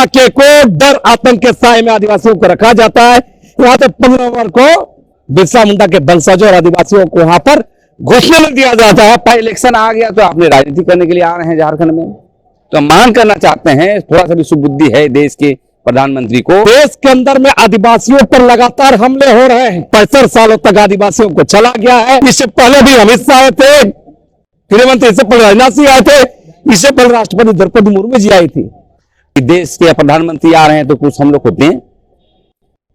इलाके को डर आतंक के साए में आदिवासियों को रखा जाता है। यहाँ तो 15 नवंबर को बिरसा मुंडा के वंशजों और आदिवासियों को वहां पर घोषणा में दिया जाता है। पर इलेक्शन आ गया तो आपने राजनीति करने के लिए आ रहे हैं झारखंड में, तो हम मांग करना चाहते हैं थोड़ा सा भी सुबुद्धि है देश के प्रधानमंत्री को। देश के अंदर में आदिवासियों पर लगातार हमले हो रहे हैं। 65 सालों तक आदिवासियों को चला गया है। इससे पहले भी अमित शाह आए थे, गृहमंत्री, इससे पहले राजनाथ सिंह आए थे, इससे पहले राष्ट्रपति द्रौपदी मुर्मू जी आई थी। देश के प्रधानमंत्री आ रहे हैं तो कुछ हम लोग को दें,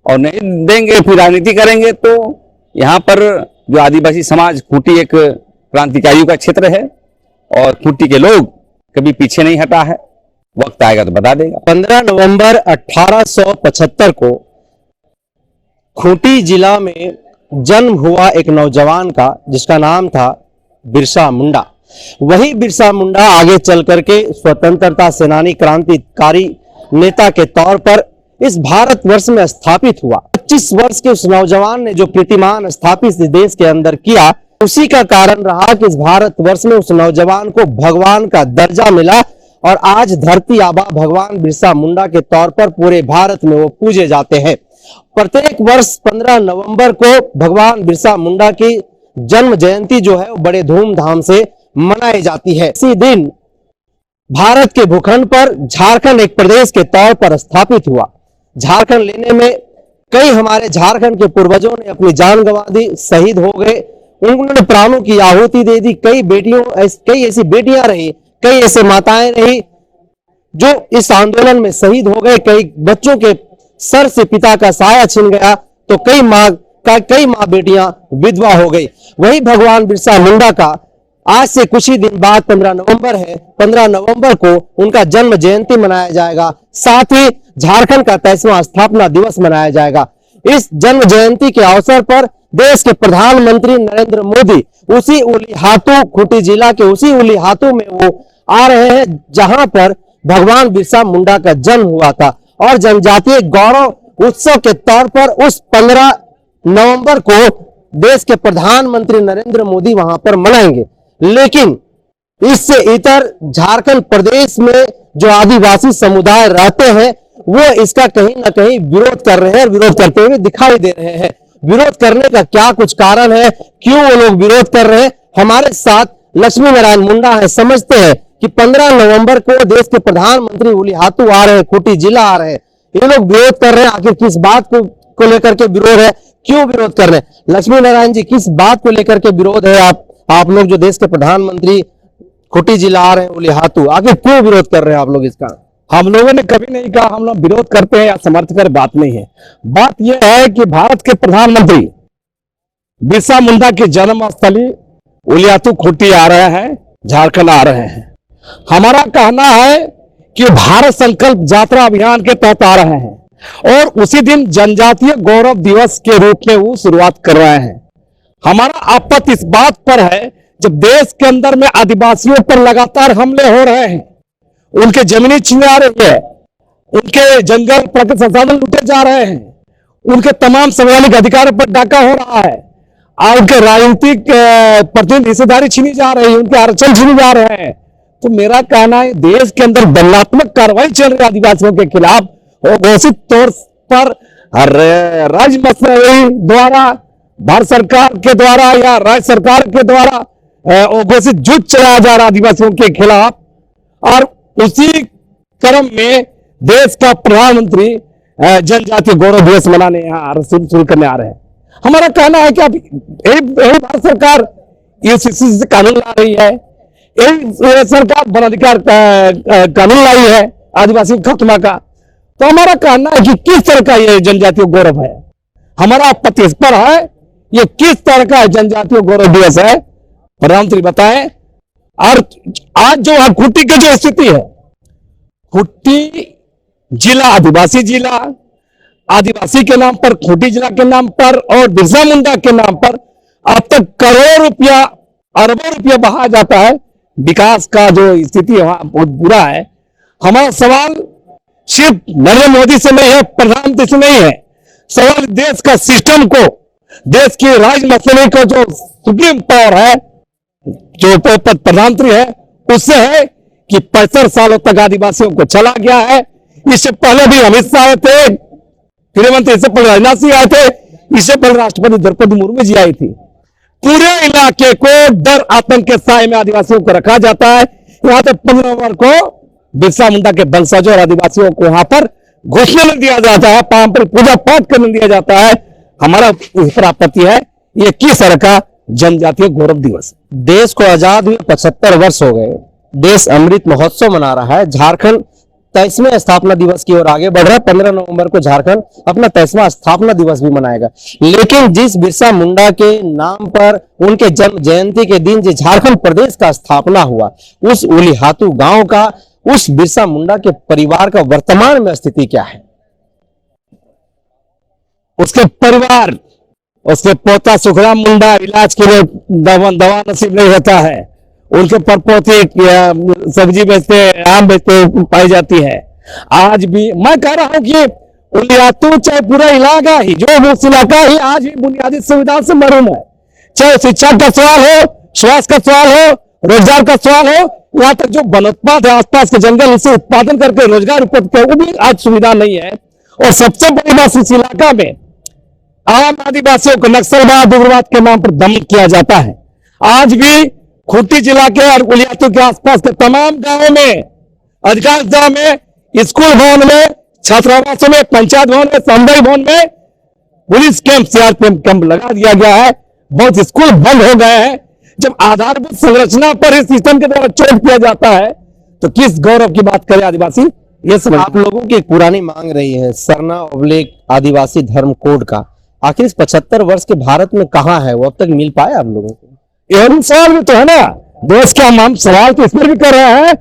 और नहीं देंगे फिर राजनीति करेंगे। तो यहाँ पर जो आदिवासी समाज, खूंटी एक क्रांतिकारियों का क्षेत्र है और खूंटी के लोग कभी पीछे नहीं हटा है। वक्त आएगा तो बता देगा। 15 नवंबर 1875 को खूंटी जिला में जन्म हुआ एक नौजवान का, जिसका नाम था बिरसा मुंडा। वही बिरसा मुंडा आगे चल करके स्वतंत्रता सेनानी, क्रांतिकारी नेता के तौर पर इस भारतवर्ष में स्थापित हुआ। 25 वर्ष के उस नौजवान ने जो कीर्तिमान स्थापित इस देश के अंदर किया, उसी का कारण रहा कि इस भारतवर्ष में उस नौजवान को भगवान का दर्जा मिला और आज धरती आबा भगवान बिरसा मुंडा के तौर पर पूरे भारत में वो पूजे जाते हैं। प्रत्येक वर्ष 15 नवंबर को भगवान बिरसा मुंडा की जन्म जयंती जो है वो बड़े धूमधाम से मनाई जाती है। इसी दिन भारत के भूखंड पर झारखंड एक प्रदेश के तौर पर स्थापित हुआ। झारखंड लेने में कई हमारे झारखंड के पूर्वजों ने अपनी जान गंवा दी, शहीद हो गए, उन्होंने प्राणों की आहुति दे दी। कई ऐसी बेटियां रही, कई ऐसे माताएं रही जो इस आंदोलन में शहीद हो गए। कई बच्चों के सर से पिता का साया छिन गया, तो कई माँ बेटियां विधवा हो गई। वही भगवान बिरसा मुंडा का आज से कुछ ही दिन बाद 15 नवंबर है। 15 नवंबर को उनका जन्म जयंती मनाया जाएगा। साथ ही झारखंड का 23वां स्थापना दिवस मनाया जाएगा। इस जन्म जयंती के अवसर पर देश के प्रधानमंत्री नरेंद्र मोदी उसी उलीहातू, खूंटी जिला के उसी उलीहातू में वो आ रहे हैं जहां पर भगवान बिरसा मुंडा का जन्म हुआ था। और जनजातीय गौरव उत्सव के तौर पर उस 15 नवंबर को देश के प्रधानमंत्री नरेंद्र मोदी वहां पर मनाएंगे। लेकिन इससे इतर झारखंड प्रदेश में जो आदिवासी समुदाय रहते हैं वो इसका कहीं ना कहीं विरोध कर रहे हैं, विरोध करते हुए दिखाई दे रहे हैं। विरोध करने का क्या कुछ कारण है, क्यों वो लोग विरोध कर रहे हैं? हमारे साथ लक्ष्मी नारायण मुंडा है। समझते हैं कि 15 नवंबर को देश के प्रधानमंत्री उलीहातू आ रहे हैं, खूंटी जिला आ रहे हैं, ये लोग विरोध कर रहे हैं। आखिर किस बात को लेकर के विरोध है, क्यों विरोध कर रहे हैं? लक्ष्मी नारायण जी, किस बात को लेकर के विरोध है? आप लोग जो देश के प्रधानमंत्री खूंटी जिला आ रहे हैं उलीहातू, आखिर क्यों विरोध कर रहे हैं आप लोग इसका? हम लोगों ने कभी नहीं कहा हम लोग विरोध करते हैं या समर्थन कर, बात नहीं है। बात यह है कि भारत के प्रधानमंत्री बिरसा मुंडा की जन्मस्थली उलीहातू खूंटी आ रहे हैं, झारखंड आ रहे हैं। हमारा कहना है कि भारत संकल्प यात्रा अभियान के तहत आ रहे हैं और उसी दिन जनजातीय गौरव दिवस के रूप में वो शुरुआत कर रहे हैं। हमारा आपत्ति इस बात पर है, जब देश के अंदर में आदिवासियों पर लगातार हमले हो रहे हैं, उनके जमीनी छीने आ रही है, उनके जंगल प्राकृतिक संसाधन लूटे जा रहे हैं, उनके तमाम संवैधानिक अधिकारों पर डाका हो रहा है और उनके राजनीतिक प्रतिनिधि हिस्सेदारी छीनी जा रही है, उनके आरक्षण छीने जा रहे हैं। तो मेरा कहना है देश के अंदर दंडात्मक कार्रवाई चल रही है आदिवासियों के खिलाफ और घोषित तौर पर राज्य मंत्री द्वारा, भारत सरकार के द्वारा या राज्य सरकार के द्वारा घोषित युद्ध चलाया जा रहा आदिवासियों के खिलाफ। और उसी क्रम में देश का प्रधानमंत्री जनजातीय गौरव दिवस मनाने यहाँ शुरू करने आ रहे हैं। हमारा कहना है कि अब भारत सरकार यूसीसी से कानून ला रही है, सरकार वन अधिकार कानून लाई है आदिवासी खात्मा का। तो हमारा कहना है कि किस तरह का ये जनजातीय गौरव है, हमारा आपत्ति इस पर है, ये किस तरह का जनजातीय गौरव दिवस है, प्रधानमंत्री बताएं। और आज जो खूंटी की जो स्थिति है, खूंटी जिला आदिवासी के नाम पर, खूंटी जिला के नाम पर और बिरसा मुंडा के नाम पर अब तक करोड़ रुपया, अरबों रुपया बहा जाता है। विकास का जो स्थिति है वहां बहुत बुरा है। हमारा सवाल सिर्फ नरेंद्र मोदी से नहीं है, प्रधानमंत्री से नहीं है, सवाल देश का सिस्टम को, देश की राज्य मसले को जो सुप्रीम पावर है, जो प्रधानमंत्री है, उससे है कि 65 सालों तक आदिवासियों को चला गया है। इससे पहले भी अमित शाह आए थे, गृह मंत्री, इससे पहले राजनाथ सिंह आए थे, इससे पहले राष्ट्रपति द्रौपदी मुर्मू जी आई थी। पूरे इलाके को डर आतंक के साए में आदिवासियों को रखा जाता है। यहां तक 15 नवंबर को बिरसा मुंडा के वंशजों और आदिवासियों को वहां पर घोषणा नहीं दिया जाता है, पारंपरिक पूजा पाठ करने दिया जाता है। हमारा इस पर आपत्ति है। ये किस तरह का जनजातीय गौरव दिवस? देश को आजाद हुए 75 वर्ष हो गए, देश अमृत महोत्सव मना रहा है। झारखंड 23वें स्थापना दिवस की ओर आगे बढ़ रहा है। 15 नवंबर को झारखंड अपना 23वां स्थापना दिवस भी मनाएगा। लेकिन जिस बिरसा मुंडा के नाम पर उनके जन्म जयंती के दिन जिस झारखंड प्रदेश का स्थापना हुआ, उस उलिहातू गांव का, उस बिरसा मुंडा के परिवार का वर्तमान में स्थिति क्या है? उसके परिवार, उसके पोता सुखराम मुंडा इलाज के लिए दवा नसीब नहीं होता है। उनके परपोती सब्जी बेचते, आम बेचते पाई जाती है। आज भी मैं कह रहा हूं कि उलियातू चाहे पूरा इलाका ही, जो उस इलाका ही आज भी बुनियादी सुविधा से महरूम है। चाहे शिक्षा का सवाल हो, स्वास्थ्य का सवाल हो, रोजगार का सवाल हो, यहाँ तक जो वनोत्पाद है, आसपास के जंगल से उत्पादन करके रोजगार उत्पन्न करे, वो भी आज सुविधा नहीं है। और सबसे बड़ी बात, इस इलाका में आम आदिवासियों को नक्सलवाद, उग्रवाद के नाम पर दमन किया जाता है। आज भी खूंटी जिला के और उलियातू के आसपास के तमाम गांवों में, अधिकांश गांव में, स्कूल भवन में, छात्रावासों में, पंचायत भवन में, समुदाय भवन में पुलिस कैंप, सीआरपीएफ कैंप लगा दिया गया है। बहुत स्कूल बंद हो गए हैं। जब आधारभूत संरचना पर इस सिस्टम के द्वारा चोट किया जाता है तो किस गौरव की बात करें आदिवासी? ये सब आप लोगों की एक पुरानी मांग रही है सरना / आदिवासी धर्म कोड का। आखिर इस 75 वर्ष के भारत में कहां है वो? अब तक मिल पाया आप लोगों को? एवं सवाल भी तो है ना, देश का हम सवाल तो इस पर भी कर रहे हैं।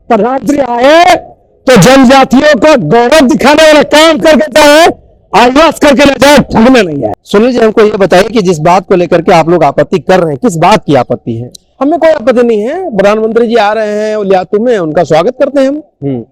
प्रधानमंत्री आए तो जनजातियों को गौरव दिखाने वाला काम करके जाए, आवास करके न जाए, ठगने नहीं है। सुनील जी, हमको ये बताइए कि जिस बात को लेकर के आप लोग आपत्ति कर रहे हैं, किस बात की आपत्ति है? हमें कोई आपत्ति नहीं है। प्रधानमंत्री जी आ रहे हैं उलियातू में, उनका स्वागत करते हैं हम।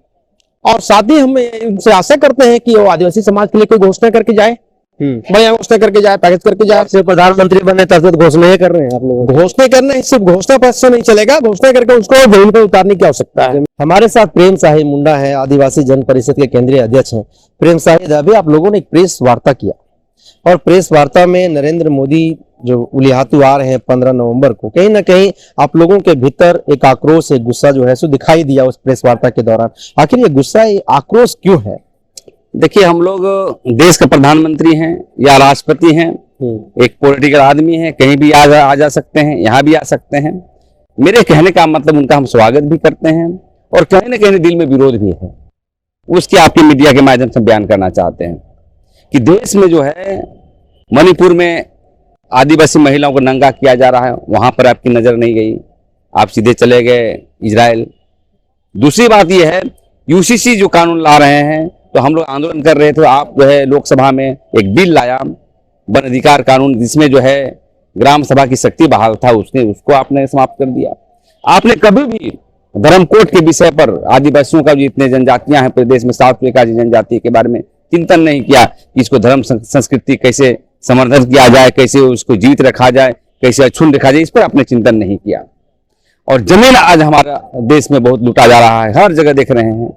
और साथ ही हम उनसे आशा करते हैं कि वो आदिवासी समाज के लिए कोई घोषणा करके जाए, बढ़िया घोषणा करके जाए, पैकेज करके जाए। सिर्फ प्रधानमंत्री बने तब तक घोषणा कर रहे हैं आप लोग? घोषणा करना है, सिर्फ घोषणा पत्र से नहीं चलेगा, घोषणा करके उसको जमीन पर उतारने की आवश्यकता है। हमारे साथ प्रेम साहिब मुंडा है, आदिवासी जन परिषद के केंद्रीय अध्यक्ष हैं। प्रेम साहिब, अभी आप लोगों ने एक प्रेस वार्ता किया और प्रेस वार्ता में नरेंद्र मोदी जो उलिहातू आ रहे हैं 15 नवंबर को, कहीं ना कहीं आप लोगों के भीतर एक आक्रोश, एक गुस्सा जो है सो दिखाई दिया उस प्रेस वार्ता के दौरान। आखिर ये गुस्सा, ये आक्रोश क्यों है? देखिए, हम लोग देश के प्रधानमंत्री हैं या राष्ट्रपति हैं, एक पॉलिटिकल आदमी है, कहीं भी आ जा सकते हैं, यहाँ भी आ सकते हैं। मेरे कहने का मतलब उनका हम स्वागत भी करते हैं और कहीं ना कहीं दिल में विरोध भी है। उसकी आपके मीडिया के माध्यम से बयान करना चाहते हैं कि देश में जो है मणिपुर में आदिवासी महिलाओं को नंगा किया जा रहा है, वहां पर आपकी नजर नहीं गई, आप सीधे चले गए इजराइल। दूसरी बात यह है, यूसीसी जो कानून ला रहे हैं, तो हम लोग आंदोलन कर रहे थे, आप जो है लोकसभा में एक बिल लाया, वन अधिकार कानून, जिसमें जो है ग्राम सभा की शक्ति बहाल था, उसको आपने समाप्त कर दिया। आपने कभी भी धर्म कोड के विषय पर आदिवासियों का जो इतने जनजातियां हैं प्रदेश में, 7 एकाजी जनजाति के बारे में चिंतन नहीं किया कि इसको धर्म संस्कृति कैसे समर्थन किया जाए, कैसे उसको जीवित रखा जाए, कैसे अक्षुण्ण रखा जाए, इस पर आपने चिंतन नहीं किया। और जमीन आज हमारा देश में बहुत लूटा जा रहा है, हर जगह देख रहे हैं,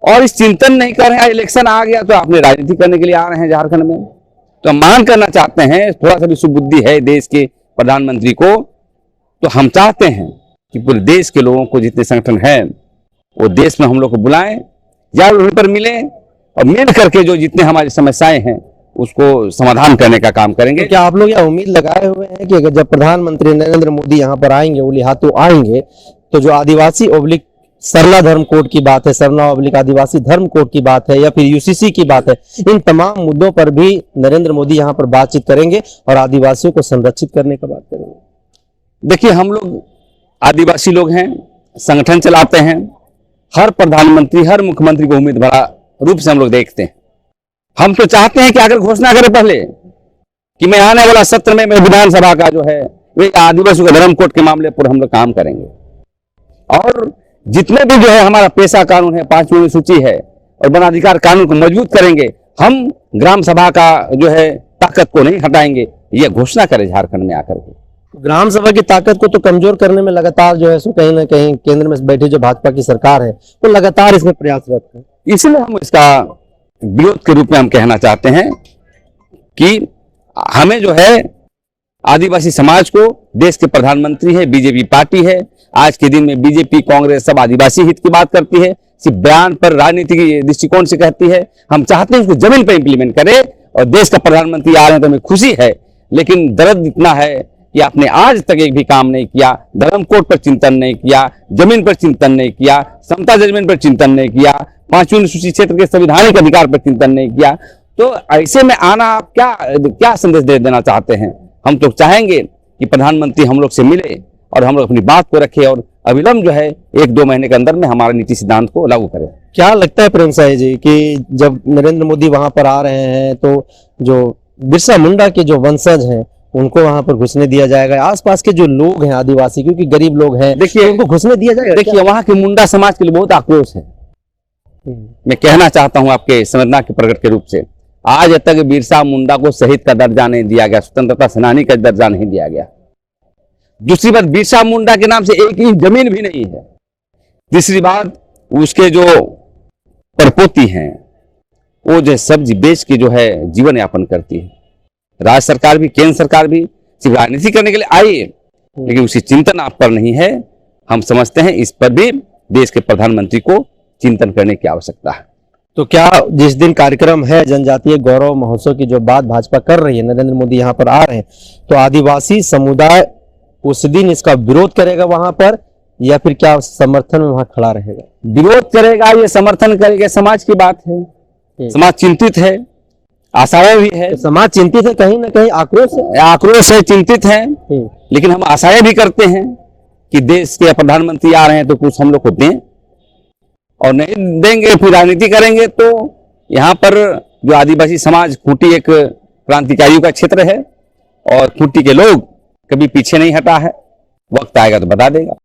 और इस चिंतन नहीं कर रहे हैं। इलेक्शन आ गया तो आपने राजनीति करने के लिए आ रहे हैं झारखंड में। तो हम मांग करना चाहते हैं, थोड़ा सा भी सुबुद्धि है देश के प्रधानमंत्री को, तो हम चाहते हैं कि पूरे देश के लोगों को, जितने संगठन है, वो देश में हम लोग को बुलाएं या वहीं पर मिलें और मिल करके जो जितने हमारी समस्याएं हैं उसको समाधान करने का काम करेंगे। क्या आप लोग यह उम्मीद लगाए हुए हैं कि अगर जब प्रधानमंत्री नरेंद्र मोदी यहाँ पर आएंगे, उलिहातू आएंगे, तो जो आदिवासी / सरना धर्म कोड की बात है, सरना / आदिवासी धर्म कोड की बात है, या फिर यूसीसी की बात है, इन तमाम मुद्दों पर भी नरेंद्र मोदी यहाँ पर बातचीत करेंगे और आदिवासियों को संरक्षित करने का बात करेंगे? देखिए, हम लोग आदिवासी लोग हैं, संगठन चलाते हैं, हर प्रधानमंत्री, हर मुख्यमंत्री को उम्मीद भरा रूप से हम लोग देखते हैं। हम तो चाहते हैं कि अगर घोषणा करें पहले कि मैं आने वाला सत्र में मैं विधानसभा का जो है वे आदिवासियों के धर्म कोड के मामले पर हम लोग काम करेंगे, और जितने भी जो है हमारा पेशा कानून है, 5वीं सूची है, और वन अधिकार कानून को मजबूत करेंगे। हम ग्राम सभा का जो है ताकत को नहीं हटाएंगे, ये घोषणा करें झारखंड में आकर के। ग्राम सभा की ताकत को तो कमजोर करने में लगातार जो है सो कहीं ना कहीं केंद्र में बैठी जो भाजपा की सरकार है वो लगातार इसमें प्रयासरत है। इसलिए हम इसका विरोध के रूप में हम कहना चाहते हैं कि हमें जो है आदिवासी समाज को, देश के प्रधानमंत्री है, बीजेपी पार्टी है, आज के दिन में बीजेपी कांग्रेस सब आदिवासी हित की बात करती है, सिर्फ बयान पर राजनीतिक दृष्टिकोण से कहती है। हम चाहते हैं उसको जमीन पर इंप्लीमेंट करे और देश का प्रधानमंत्री आ रहे हैं तो हमें खुशी है, लेकिन दर्द इतना है कि आपने आज तक एक भी काम नहीं किया, धर्म कोड पर चिंतन नहीं किया, जमीन पर चिंतन नहीं किया, समता जजमेंट पर चिंतन नहीं किया, 5वीं अनुसूची क्षेत्र के संवैधानिक अधिकार पर चिंतन नहीं किया। तो ऐसे में आना आप क्या संदेश दे देना चाहते हैं? हम तो चाहेंगे कि प्रधानमंत्री हम लोग से मिले और हम लोग अपनी बात को रखे और अविलंब जो है 1-2 महीने के अंदर में हमारे नीति सिद्धांत को लागू करें। क्या लगता है प्रेम साई जी कि जब नरेंद्र मोदी वहां पर आ रहे हैं तो जो बिरसा मुंडा के जो वंशज हैं उनको वहां पर घुसने दिया जाएगा? आसपास के जो लोग हैं आदिवासी, क्योंकि गरीब लोग हैं, देखिए उनको घुसने दिया जाएगा? देखिए वहां के मुंडा समाज के लिए बहुत आक्रोश है। मैं कहना चाहता हूं आपके संवेदना के प्रकट के रूप से, आज तक बिरसा मुंडा को शहीद का दर्जा नहीं दिया गया, स्वतंत्रता सेनानी का दर्जा नहीं दिया गया। दूसरी बात, बिरसा मुंडा के नाम से एक इंच जमीन भी नहीं है। तीसरी बात, उसके जो परपोती हैं वो जो सब्जी बेच के जो है जीवन यापन करती है। राज्य सरकार भी, केंद्र सरकार भी सिर्फ राजनीति करने के लिए आई है, लेकिन उसी चिंतन आप पर नहीं है। हम समझते हैं इस पर भी देश के प्रधानमंत्री को चिंतन करने की आवश्यकता है। तो क्या जिस दिन कार्यक्रम है जनजातीय गौरव महोत्सव की जो बात भाजपा कर रही है, नरेंद्र मोदी यहाँ पर आ रहे हैं, तो आदिवासी समुदाय उस दिन इसका विरोध करेगा वहां पर, या फिर क्या समर्थन में वहां खड़ा रहेगा? विरोध करेगा, ये समर्थन करेगा, समाज की बात है। समाज चिंतित है, आशाएं भी है। तो समाज चिंतित है, कहीं ना कहीं आक्रोश है, चिंतित है, लेकिन हम आशाएं भी करते हैं कि देश के प्रधानमंत्री आ रहे हैं तो कुछ हम लोग को दें, और नहीं देंगे फिर राजनीति करेंगे। तो यहाँ पर जो आदिवासी समाज, खूंटी एक क्रांतिकारियों का क्षेत्र है और खूंटी के लोग कभी पीछे नहीं हटा है। वक्त आएगा तो बता देगा।